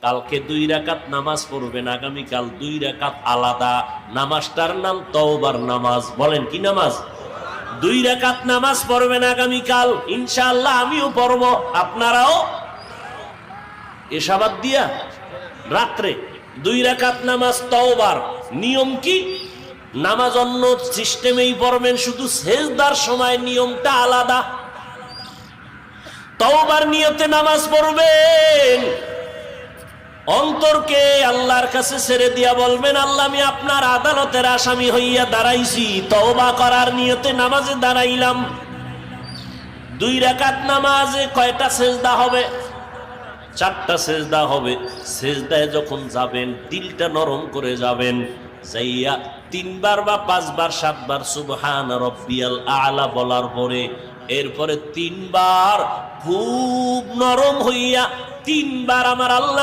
কালকে 2 রাকাত নামাজ পড়বেন, আগামীকাল 2 রাকাত আলাদা। নামাজটার নাম তওবার নামাজ। বলেন কি নামাজ? 2 রাকাত নামাজ পড়বেন আগামীকাল, ইনশাআল্লাহ আমিও পড়ব, আপনারাও। এশাবাদ দিয়া রাত্রে 2 রাকাত নামাজ তওবার। নিয়ম কি? নামাজ অন্য সিস্টেমেই পড়বেন, শুধু সেজদার সময় নিয়মটা আলাদা। তওবার নিয়তে নামাজ পড়বেন, অন্তরকে আল্লাহর কাছে ছেড়ে দিয়া বলবেন, আল্লাহ আমি আপনার আদালতের আসামি হইয়া দাঁড়াইছি, তওবা করার নিয়তে নামাজে দাঁড়াইলাম। 2 রাকাত নামাজে কয়টা সেজদা হবে? 4টা সেজদা হবে। সেজদায় যখন যাবেন দিলটা নরম করে যাবেন, যাইয়া 3 বার বা 5 বার 7 বার সুবহান রাব্বিয়াল আ'লা বলার পরে এরপরে 3 বার খুব নরম হইয়া 3 বার আমার আল্লাহ